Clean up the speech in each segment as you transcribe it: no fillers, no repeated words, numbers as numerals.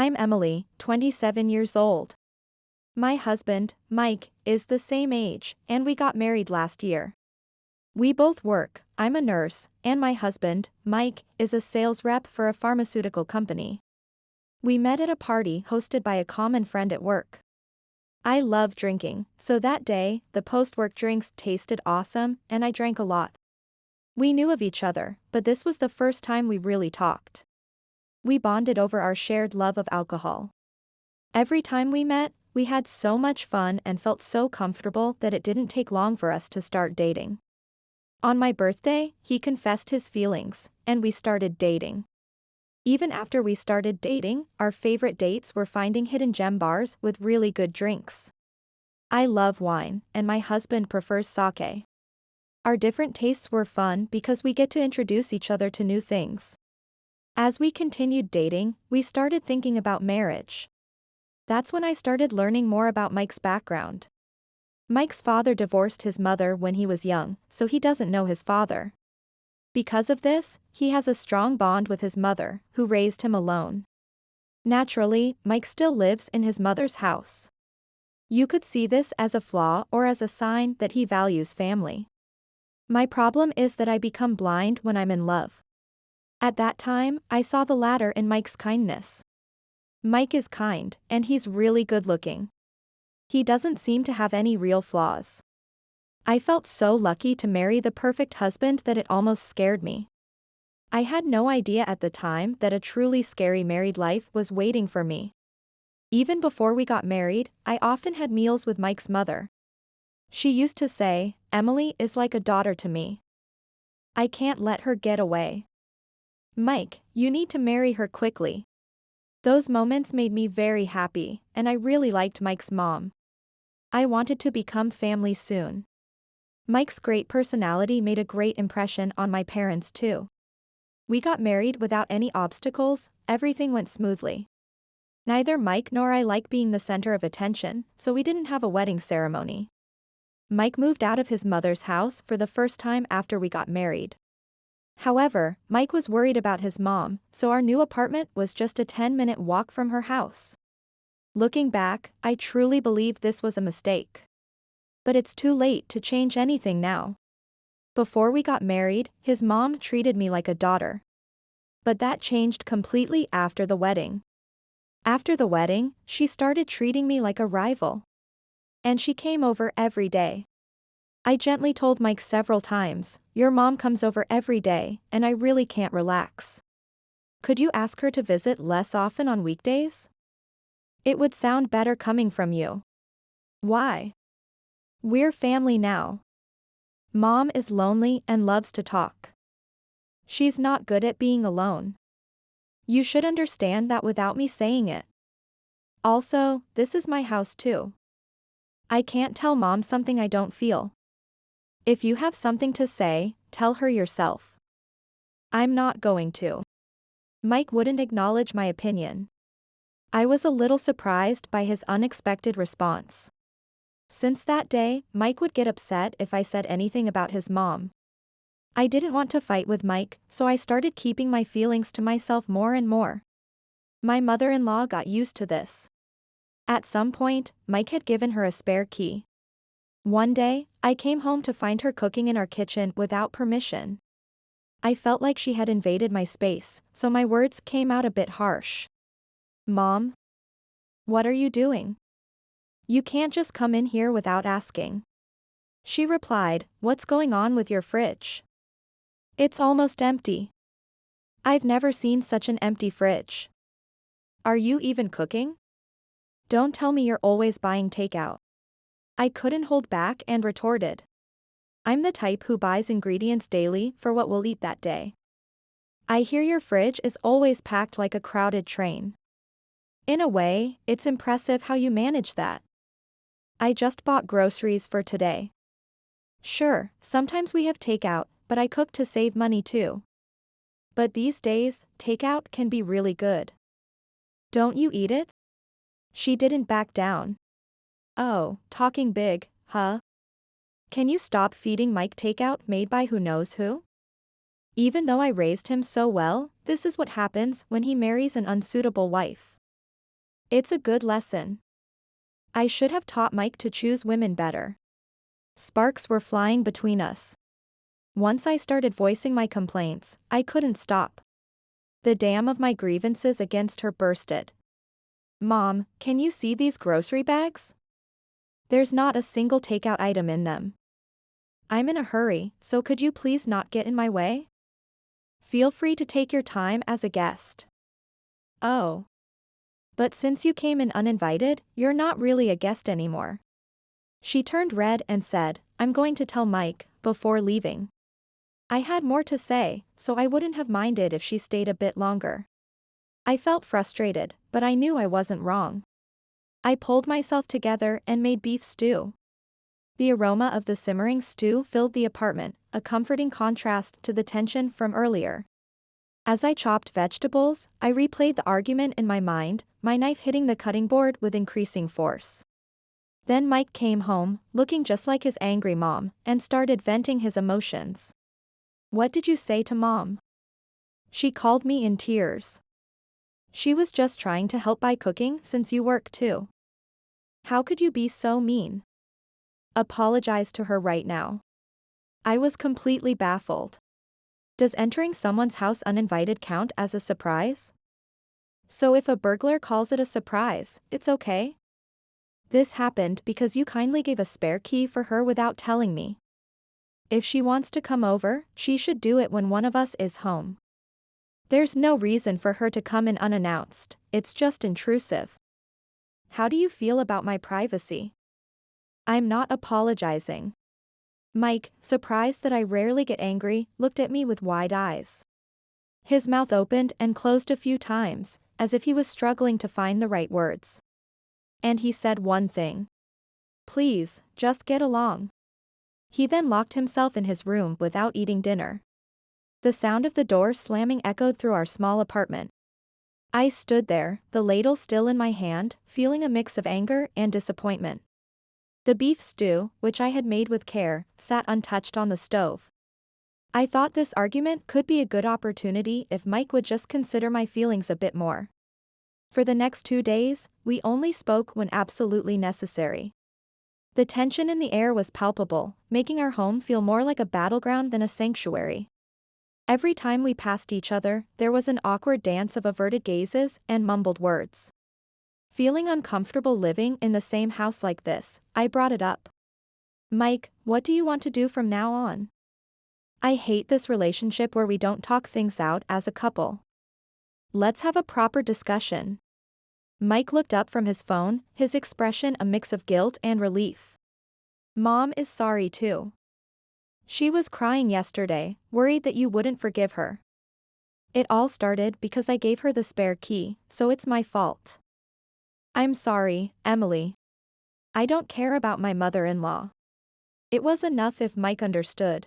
I'm Emily, 27 years old. My husband, Mike, is the same age, and we got married last year. We both work, I'm a nurse, and my husband, Mike, is a sales rep for a pharmaceutical company. We met at a party hosted by a common friend at work. I love drinking, so that day, the post-work drinks tasted awesome, and I drank a lot. We knew of each other, but this was the first time we really talked. We bonded over our shared love of alcohol. Every time we met, we had so much fun and felt so comfortable that it didn't take long for us to start dating. On my birthday, he confessed his feelings, and we started dating. Even after we started dating, our favorite dates were finding hidden gem bars with really good drinks. I love wine, and my husband prefers sake. Our different tastes were fun because we get to introduce each other to new things. As we continued dating, we started thinking about marriage. That's when I started learning more about Mike's background. Mike's father divorced his mother when he was young, so he doesn't know his father. Because of this, he has a strong bond with his mother, who raised him alone. Naturally, Mike still lives in his mother's house. You could see this as a flaw or as a sign that he values family. My problem is that I become blind when I'm in love. At that time, I saw the latter in Mike's kindness. Mike is kind, and he's really good-looking. He doesn't seem to have any real flaws. I felt so lucky to marry the perfect husband that it almost scared me. I had no idea at the time that a truly scary married life was waiting for me. Even before we got married, I often had meals with Mike's mother. She used to say, "Emily is like a daughter to me. I can't let her get away. Mike, you need to marry her quickly." Those moments made me very happy, and I really liked Mike's mom. I wanted to become family soon. Mike's great personality made a great impression on my parents too. We got married without any obstacles, everything went smoothly. Neither Mike nor I like being the center of attention, so we didn't have a wedding ceremony. Mike moved out of his mother's house for the first time after we got married. However, Mike was worried about his mom, so our new apartment was just a 10-minute walk from her house. Looking back, I truly believe this was a mistake. But it's too late to change anything now. Before we got married, his mom treated me like a daughter. But that changed completely after the wedding. After the wedding, she started treating me like a rival. And she came over every day. I gently told Mike several times, "Your mom comes over every day, and I really can't relax. Could you ask her to visit less often on weekdays? It would sound better coming from you." Why? We're family now. Mom is lonely and loves to talk. She's not good at being alone. You should understand that without me saying it. Also, this is my house too. I can't tell Mom something I don't feel. If you have something to say, tell her yourself. I'm not going to. Mike wouldn't acknowledge my opinion. I was a little surprised by his unexpected response. Since that day, Mike would get upset if I said anything about his mom. I didn't want to fight with Mike, so I started keeping my feelings to myself more and more. My mother-in-law got used to this. At some point, Mike had given her a spare key. One day, I came home to find her cooking in our kitchen without permission. I felt like she had invaded my space, so my words came out a bit harsh. "Mom? What are you doing? You can't just come in here without asking." She replied, "What's going on with your fridge? It's almost empty. I've never seen such an empty fridge. Are you even cooking? Don't tell me you're always buying takeout." I couldn't hold back and retorted, "I'm the type who buys ingredients daily for what we'll eat that day. I hear your fridge is always packed like a crowded train. In a way, it's impressive how you manage that. I just bought groceries for today. Sure, sometimes we have takeout, but I cook to save money too. But these days, takeout can be really good. Don't you eat it?" She didn't back down. "Oh, talking big, huh? Can you stop feeding Mike takeout made by who knows who? Even though I raised him so well, this is what happens when he marries an unsuitable wife. It's a good lesson. I should have taught Mike to choose women better. Sparks were flying between us. Once I started voicing my complaints, I couldn't stop. The dam of my grievances against her bursted. Mom, can you see these grocery bags? There's not a single takeout item in them. I'm in a hurry, so could you please not get in my way? Feel free to take your time as a guest. Oh. But since you came in uninvited, you're not really a guest anymore. She turned red and said, I'm going to tell Mike, before leaving. I had more to say, so I wouldn't have minded if she stayed a bit longer. I felt frustrated, but I knew I wasn't wrong. I pulled myself together and made beef stew. The aroma of the simmering stew filled the apartment, a comforting contrast to the tension from earlier. As I chopped vegetables, I replayed the argument in my mind, my knife hitting the cutting board with increasing force. Then Mike came home, looking just like his angry mom, and started venting his emotions. What did you say to Mom? She called me in tears. She was just trying to help by cooking since you work too. How could you be so mean? Apologize to her right now. I was completely baffled. Does entering someone's house uninvited count as a surprise? So if a burglar calls it a surprise, it's okay? This happened because you kindly gave a spare key for her without telling me. If she wants to come over, she should do it when one of us is home. There's no reason for her to come in unannounced, it's just intrusive. How do you feel about my privacy? I'm not apologizing. Mike, surprised that I rarely get angry, looked at me with wide eyes. His mouth opened and closed a few times, as if he was struggling to find the right words. And he said one thing. Please, just get along. He then locked himself in his room without eating dinner. The sound of the door slamming echoed through our small apartment. I stood there, the ladle still in my hand, feeling a mix of anger and disappointment. The beef stew, which I had made with care, sat untouched on the stove. I thought this argument could be a good opportunity if Mike would just consider my feelings a bit more. For the next 2 days, we only spoke when absolutely necessary. The tension in the air was palpable, making our home feel more like a battleground than a sanctuary. Every time we passed each other, there was an awkward dance of averted gazes and mumbled words. Feeling uncomfortable living in the same house like this, I brought it up. Mike, what do you want to do from now on? I hate this relationship where we don't talk things out as a couple. Let's have a proper discussion. Mike looked up from his phone, his expression a mix of guilt and relief. Mom is sorry too. She was crying yesterday, worried that you wouldn't forgive her. It all started because I gave her the spare key, so it's my fault. I'm sorry, Emily. I don't care about my mother-in-law. It was enough if Mike understood.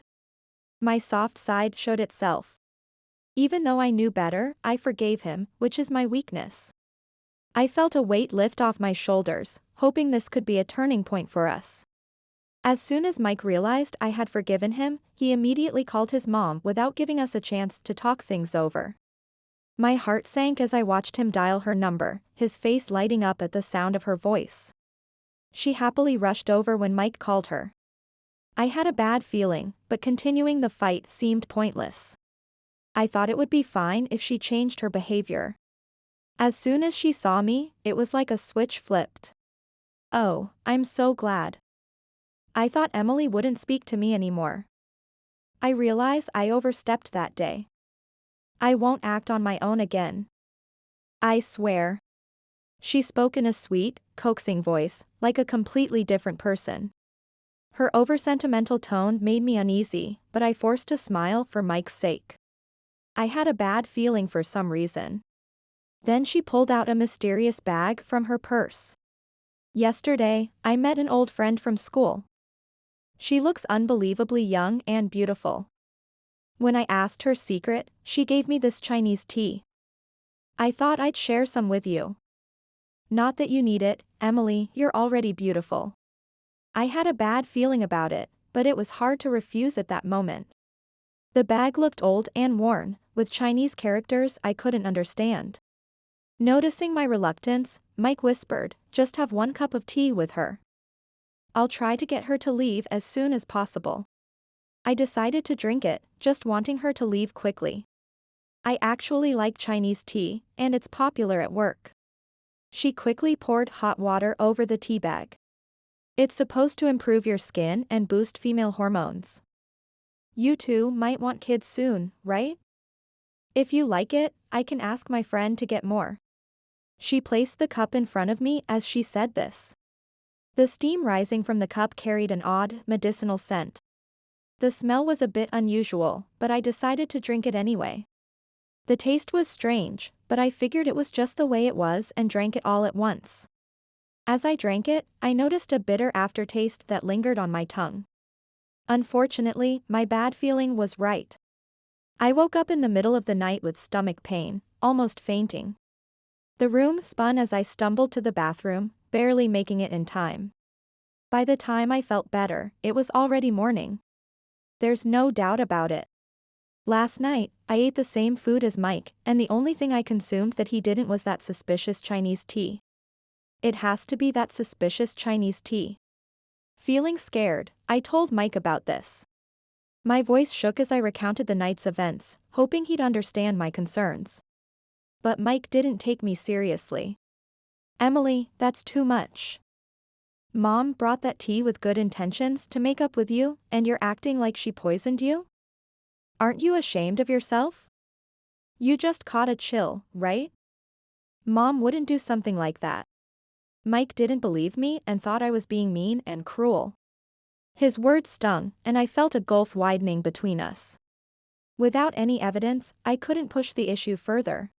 My soft side showed itself. Even though I knew better, I forgave him, which is my weakness. I felt a weight lift off my shoulders, hoping this could be a turning point for us. As soon as Mike realized I had forgiven him, he immediately called his mom without giving us a chance to talk things over. My heart sank as I watched him dial her number, his face lighting up at the sound of her voice. She happily rushed over when Mike called her. I had a bad feeling, but continuing the fight seemed pointless. I thought it would be fine if she changed her behavior. As soon as she saw me, it was like a switch flipped. Oh, I'm so glad. I thought Emily wouldn't speak to me anymore. I realize I overstepped that day. I won't act on my own again. I swear. She spoke in a sweet, coaxing voice, like a completely different person. Her over-sentimental tone made me uneasy, but I forced a smile for Mike's sake. I had a bad feeling for some reason. Then she pulled out a mysterious bag from her purse. Yesterday, I met an old friend from school. She looks unbelievably young and beautiful. When I asked her secret, she gave me this Chinese tea. I thought I'd share some with you. Not that you need it, Emily, you're already beautiful. I had a bad feeling about it, but it was hard to refuse at that moment. The bag looked old and worn, with Chinese characters I couldn't understand. Noticing my reluctance, Mike whispered, "Just have one cup of tea with her. I'll try to get her to leave as soon as possible." I decided to drink it, just wanting her to leave quickly. I actually like Chinese tea, and it's popular at work. She quickly poured hot water over the tea bag. It's supposed to improve your skin and boost female hormones. You two might want kids soon, right? If you like it, I can ask my friend to get more. She placed the cup in front of me as she said this. The steam rising from the cup carried an odd, medicinal scent. The smell was a bit unusual, but I decided to drink it anyway. The taste was strange, but I figured it was just the way it was and drank it all at once. As I drank it, I noticed a bitter aftertaste that lingered on my tongue. Unfortunately, my bad feeling was right. I woke up in the middle of the night with stomach pain, almost fainting. The room spun as I stumbled to the bathroom, barely making it in time. By the time I felt better, it was already morning. There's no doubt about it. Last night, I ate the same food as Mike, and the only thing I consumed that he didn't was that suspicious Chinese tea. It has to be that suspicious Chinese tea. Feeling scared, I told Mike about this. My voice shook as I recounted the night's events, hoping he'd understand my concerns. But Mike didn't take me seriously. "Emily, that's too much. Mom brought that tea with good intentions to make up with you, and you're acting like she poisoned you? Aren't you ashamed of yourself? You just caught a chill, right? Mom wouldn't do something like that." Mike didn't believe me and thought I was being mean and cruel. His words stung, and I felt a gulf widening between us. Without any evidence, I couldn't push the issue further.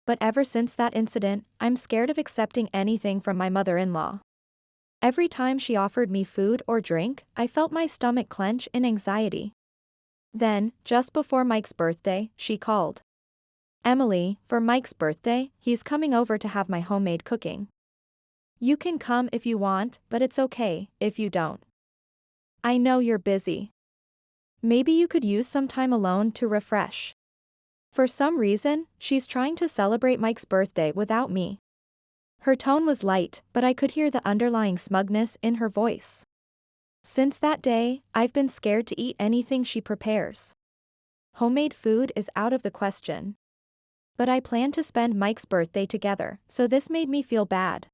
But ever since that incident, I'm scared of accepting anything from my mother-in-law. Every time she offered me food or drink, I felt my stomach clench in anxiety. Then, just before Mike's birthday, she called. "Emily, for Mike's birthday, he's coming over to have my homemade cooking. You can come if you want, but it's okay if you don't. I know you're busy. Maybe you could use some time alone to refresh." For some reason, she's trying to celebrate Mike's birthday without me. Her tone was light, but I could hear the underlying smugness in her voice. Since that day, I've been scared to eat anything she prepares. Homemade food is out of the question. But I plan to spend Mike's birthday together, so this made me feel bad.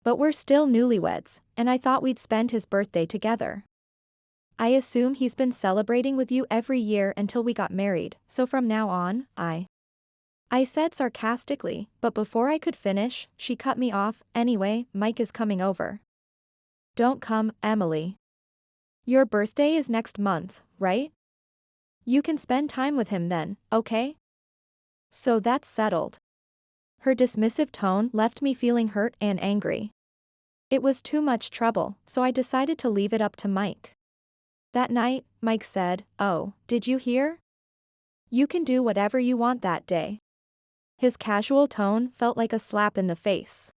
But we're still newlyweds, and I thought we'd spend his birthday together. I assume he's been celebrating with you every year until we got married, so from now on, I said sarcastically, but before I could finish, she cut me off. "Anyway, Mike is coming over. Don't come, Emily. Your birthday is next month, right? You can spend time with him then, okay? So that's settled." Her dismissive tone left me feeling hurt and angry. It was too much trouble, so I decided to leave it up to Mike. That night, Mike said, "Oh, did you hear? You can do whatever you want that day." His casual tone felt like a slap in the face.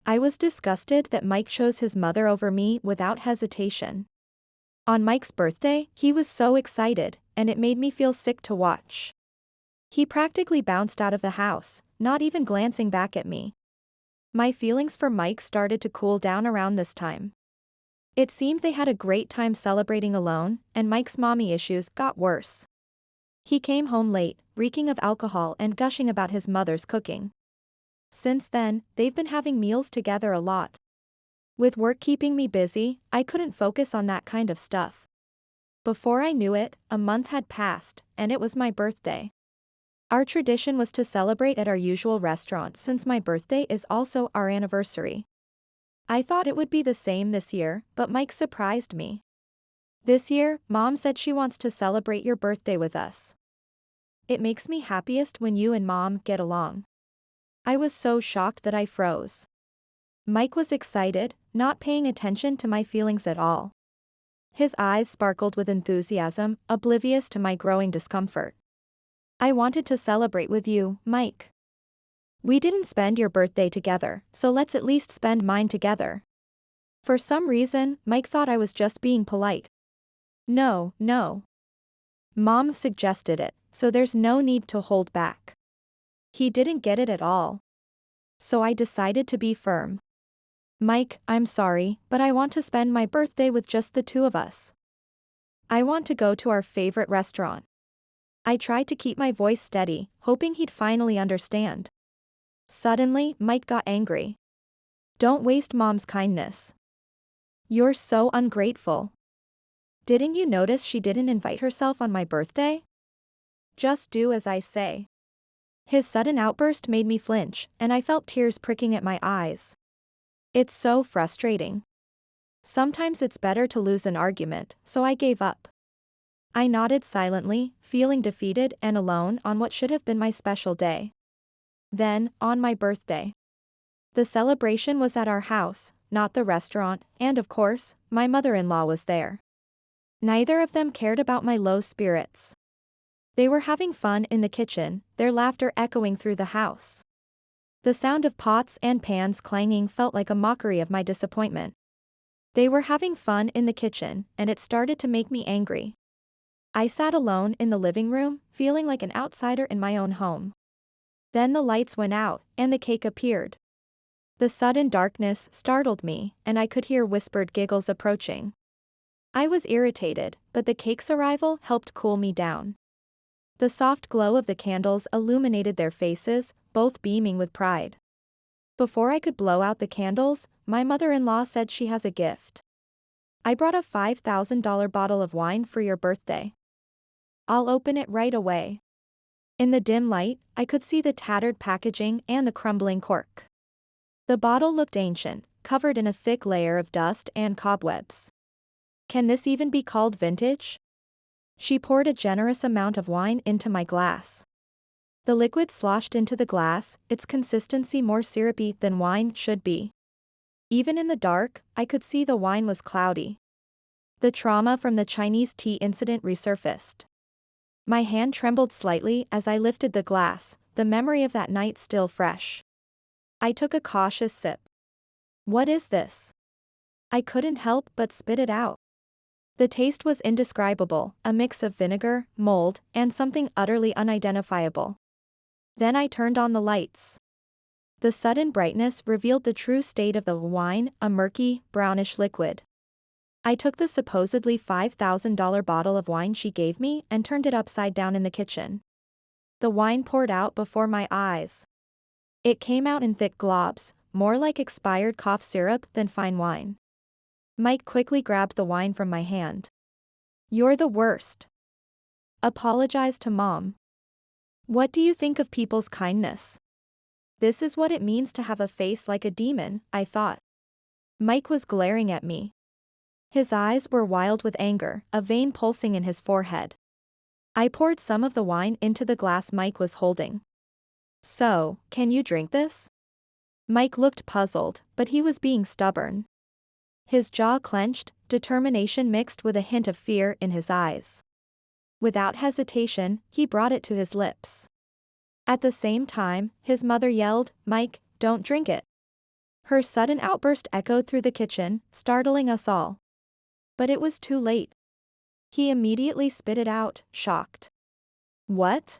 I was disgusted that Mike chose his mother over me without hesitation. On Mike's birthday, he was so excited, and it made me feel sick to watch. He practically bounced out of the house, not even glancing back at me. My feelings for Mike started to cool down around this time. It seemed they had a great time celebrating alone, and Mike's mommy issues got worse. He came home late, reeking of alcohol and gushing about his mother's cooking. Since then, they've been having meals together a lot. With work keeping me busy, I couldn't focus on that kind of stuff. Before I knew it, a month had passed, and it was my birthday. Our tradition was to celebrate at our usual restaurant since my birthday is also our anniversary. I thought it would be the same this year, but Mike surprised me. "This year, Mom said she wants to celebrate your birthday with us. It makes me happiest when you and Mom get along." I was so shocked that I froze. Mike was excited, not paying attention to my feelings at all. His eyes sparkled with enthusiasm, oblivious to my growing discomfort. "I wanted to celebrate with you, Mike. We didn't spend your birthday together, so let's at least spend mine together." For some reason, Mike thought I was just being polite. No. Mom suggested it, so there's no need to hold back. He didn't get it at all. So I decided to be firm. Mike, I'm sorry, but I want to spend my birthday with just the two of us. I want to go to our favorite restaurant. I tried to keep my voice steady, hoping he'd finally understand. Suddenly, Mike got angry. Don't waste mom's kindness. You're so ungrateful. Didn't you notice she didn't invite herself on my birthday? Just do as I say. His sudden outburst made me flinch, and I felt tears pricking at my eyes. It's so frustrating. Sometimes it's better to lose an argument, so I gave up. I nodded silently, feeling defeated and alone on what should have been my special day. Then, on my birthday. The celebration was at our house, not the restaurant, and of course, my mother-in-law was there. Neither of them cared about my low spirits. They were having fun in the kitchen, their laughter echoing through the house. The sound of pots and pans clanging felt like a mockery of my disappointment. They were having fun in the kitchen, and it started to make me angry. I sat alone in the living room, feeling like an outsider in my own home. Then the lights went out, and the cake appeared. The sudden darkness startled me, and I could hear whispered giggles approaching. I was irritated, but the cake's arrival helped cool me down. The soft glow of the candles illuminated their faces, both beaming with pride. Before I could blow out the candles, my mother-in-law said she has a gift. I brought a $5,000 bottle of wine for your birthday. I'll open it right away. In the dim light, I could see the tattered packaging and the crumbling cork. The bottle looked ancient, covered in a thick layer of dust and cobwebs. Can this even be called vintage? She poured a generous amount of wine into my glass. The liquid sloshed into the glass, its consistency more syrupy than wine should be. Even in the dark, I could see the wine was cloudy. The trauma from the Chinese tea incident resurfaced. My hand trembled slightly as I lifted the glass, the memory of that night still fresh. I took a cautious sip. What is this? I couldn't help but spit it out. The taste was indescribable, a mix of vinegar, mold, and something utterly unidentifiable. Then I turned on the lights. The sudden brightness revealed the true state of the wine, a murky, brownish liquid. I took the supposedly $5,000 bottle of wine she gave me and turned it upside down in the kitchen. The wine poured out before my eyes. It came out in thick globs, more like expired cough syrup than fine wine. Mike quickly grabbed the wine from my hand. You're the worst. Apologize to Mom. What do you think of people's kindness? This is what it means to have a face like a demon, I thought. Mike was glaring at me. His eyes were wild with anger, a vein pulsing in his forehead. I poured some of the wine into the glass Mike was holding. So, can you drink this? Mike looked puzzled, but he was being stubborn. His jaw clenched, determination mixed with a hint of fear in his eyes. Without hesitation, he brought it to his lips. At the same time, his mother yelled, Mike, don't drink it. Her sudden outburst echoed through the kitchen, startling us all. But it was too late. He immediately spit it out, shocked. What?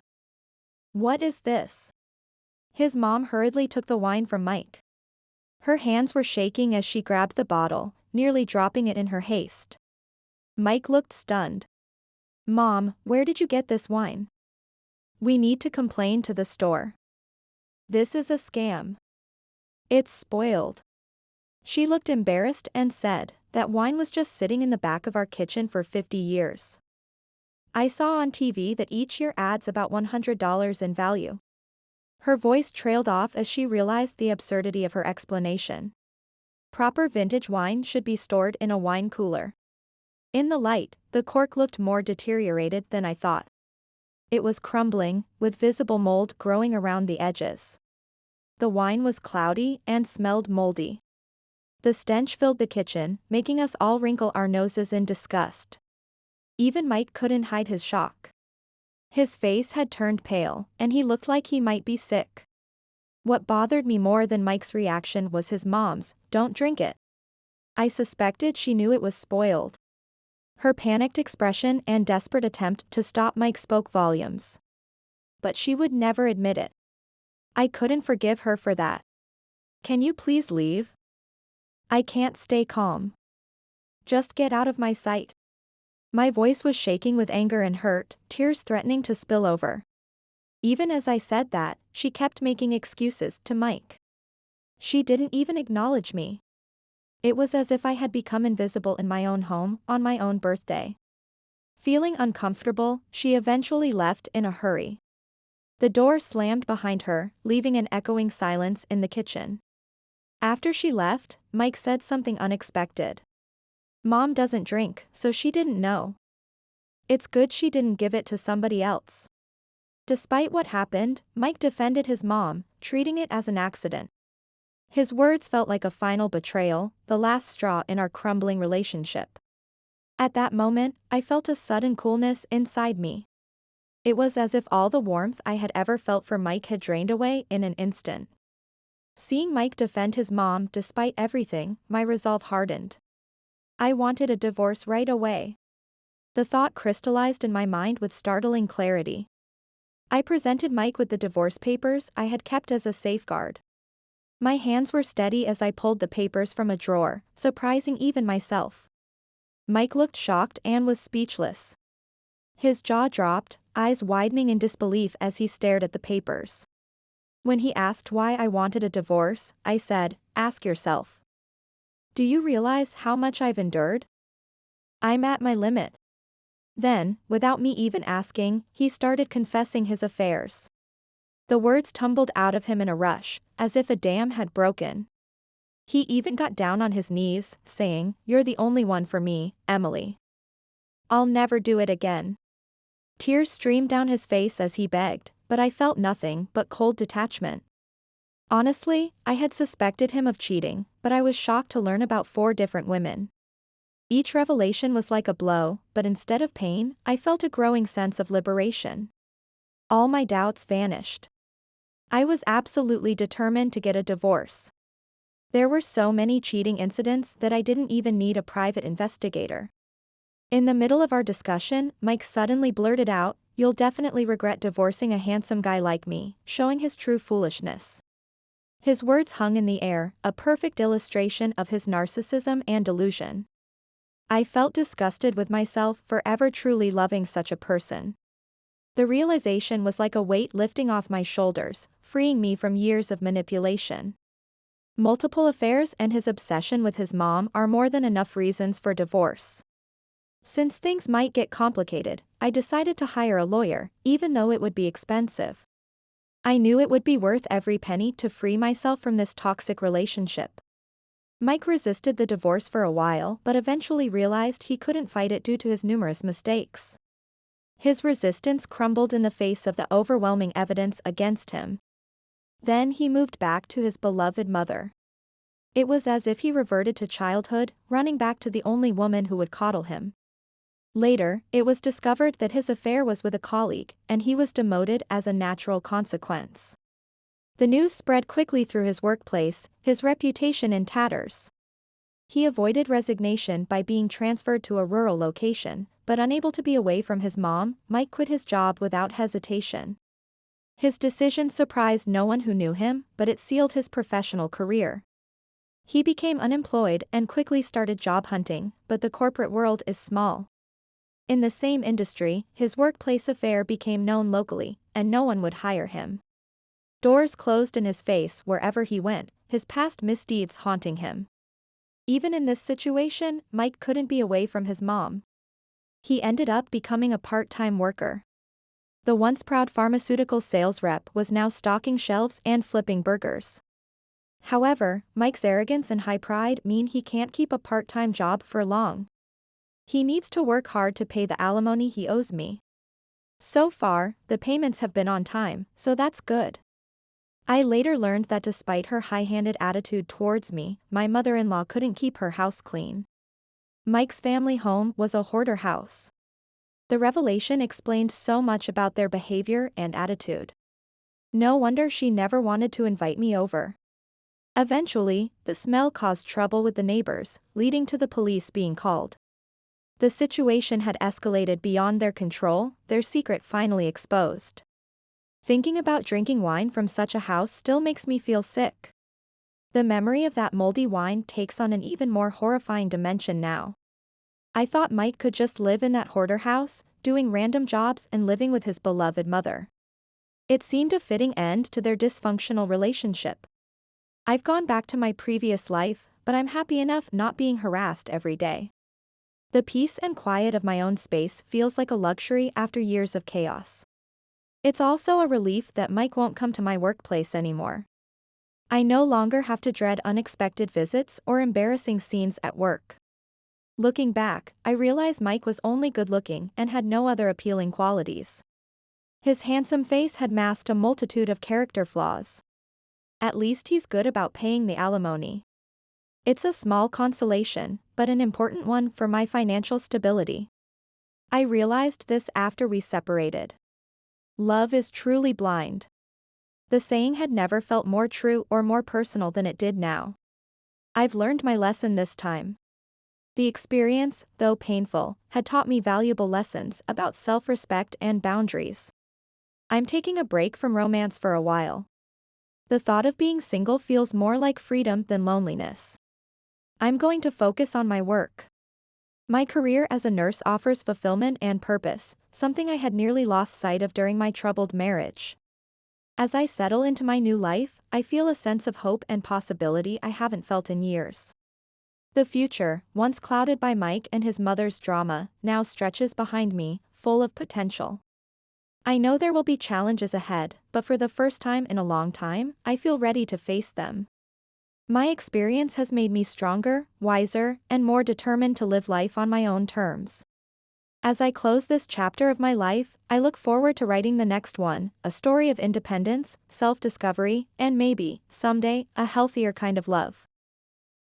What is this? His mom hurriedly took the wine from Mike. Her hands were shaking as she grabbed the bottle, nearly dropping it in her haste. Mike looked stunned. Mom, where did you get this wine? We need to complain to the store. This is a scam. It's spoiled. She looked embarrassed and said, that wine was just sitting in the back of our kitchen for 50 years. I saw on TV that each year adds about $100 in value. Her voice trailed off as she realized the absurdity of her explanation. Proper vintage wine should be stored in a wine cooler. In the light, the cork looked more deteriorated than I thought. It was crumbling, with visible mold growing around the edges. The wine was cloudy and smelled moldy. The stench filled the kitchen, making us all wrinkle our noses in disgust. Even Mike couldn't hide his shock. His face had turned pale, and he looked like he might be sick. What bothered me more than Mike's reaction was his mom's, don't drink it. I suspected she knew it was spoiled. Her panicked expression and desperate attempt to stop Mike spoke volumes. But she would never admit it. I couldn't forgive her for that. Can you please leave? I can't stay calm. Just get out of my sight. My voice was shaking with anger and hurt, tears threatening to spill over. Even as I said that, she kept making excuses to Mike. She didn't even acknowledge me. It was as if I had become invisible in my own home, on my own birthday. Feeling uncomfortable, she eventually left in a hurry. The door slammed behind her, leaving an echoing silence in the kitchen. After she left, Mike said something unexpected. Mom doesn't drink, so she didn't know. It's good she didn't give it to somebody else. Despite what happened, Mike defended his mom, treating it as an accident. His words felt like a final betrayal, the last straw in our crumbling relationship. At that moment, I felt a sudden coolness inside me. It was as if all the warmth I had ever felt for Mike had drained away in an instant. Seeing Mike defend his mom despite everything, my resolve hardened. I wanted a divorce right away. The thought crystallized in my mind with startling clarity. I presented Mike with the divorce papers I had kept as a safeguard. My hands were steady as I pulled the papers from a drawer, surprising even myself. Mike looked shocked and was speechless. His jaw dropped, eyes widening in disbelief as he stared at the papers. When he asked why I wanted a divorce, I said, "Ask yourself. Do you realize how much I've endured? I'm at my limit." Then, without me even asking, he started confessing his affairs. The words tumbled out of him in a rush, as if a dam had broken. He even got down on his knees, saying, "You're the only one for me, Emily. I'll never do it again." Tears streamed down his face as he begged, but I felt nothing but cold detachment. Honestly, I had suspected him of cheating, but I was shocked to learn about 4 different women. Each revelation was like a blow, but instead of pain, I felt a growing sense of liberation. All my doubts vanished. I was absolutely determined to get a divorce. There were so many cheating incidents that I didn't even need a private investigator. In the middle of our discussion, Mike suddenly blurted out, "You'll definitely regret divorcing a handsome guy like me," showing his true foolishness. His words hung in the air, a perfect illustration of his narcissism and delusion. I felt disgusted with myself for ever truly loving such a person. The realization was like a weight lifting off my shoulders, freeing me from years of manipulation. Multiple affairs and his obsession with his mom are more than enough reasons for divorce. Since things might get complicated, I decided to hire a lawyer, even though it would be expensive. I knew it would be worth every penny to free myself from this toxic relationship. Mike resisted the divorce for a while but eventually realized he couldn't fight it due to his numerous mistakes. His resistance crumbled in the face of the overwhelming evidence against him. Then he moved back to his beloved mother. It was as if he reverted to childhood, running back to the only woman who would coddle him. Later, it was discovered that his affair was with a colleague, and he was demoted as a natural consequence. The news spread quickly through his workplace, his reputation in tatters. He avoided resignation by being transferred to a rural location, but unable to be away from his mom, Mike quit his job without hesitation. His decision surprised no one who knew him, but it sealed his professional career. He became unemployed and quickly started job hunting, but the corporate world is small. In the same industry, his workplace affair became known locally, and no one would hire him. Doors closed in his face wherever he went, his past misdeeds haunting him. Even in this situation, Mike couldn't be away from his mom. He ended up becoming a part-time worker. The once proud pharmaceutical sales rep was now stocking shelves and flipping burgers. However, Mike's arrogance and high pride mean he can't keep a part-time job for long. He needs to work hard to pay the alimony he owes me. So far, the payments have been on time, so that's good. I later learned that despite her high-handed attitude towards me, my mother-in-law couldn't keep her house clean. Mike's family home was a hoarder house. The revelation explained so much about their behavior and attitude. No wonder she never wanted to invite me over. Eventually, the smell caused trouble with the neighbors, leading to the police being called. The situation had escalated beyond their control, their secret finally exposed. Thinking about drinking wine from such a house still makes me feel sick. The memory of that moldy wine takes on an even more horrifying dimension now. I thought Mike could just live in that hoarder house, doing random jobs and living with his beloved mother. It seemed a fitting end to their dysfunctional relationship. I've gone back to my previous life, but I'm happy enough not being harassed every day. The peace and quiet of my own space feels like a luxury after years of chaos. It's also a relief that Mike won't come to my workplace anymore. I no longer have to dread unexpected visits or embarrassing scenes at work. Looking back, I realize Mike was only good-looking and had no other appealing qualities. His handsome face had masked a multitude of character flaws. At least he's good about paying the alimony. It's a small consolation, but an important one for my financial stability. I realized this after we separated. Love is truly blind. The saying had never felt more true or more personal than it did now. I've learned my lesson this time. The experience, though painful, had taught me valuable lessons about self-respect and boundaries. I'm taking a break from romance for a while. The thought of being single feels more like freedom than loneliness. I'm going to focus on my work. My career as a nurse offers fulfillment and purpose, something I had nearly lost sight of during my troubled marriage. As I settle into my new life, I feel a sense of hope and possibility I haven't felt in years. The future, once clouded by Mike and his mother's drama, now stretches behind me, full of potential. I know there will be challenges ahead, but for the first time in a long time, I feel ready to face them. My experience has made me stronger, wiser, and more determined to live life on my own terms. As I close this chapter of my life, I look forward to writing the next one, a story of independence, self-discovery, and maybe, someday, a healthier kind of love.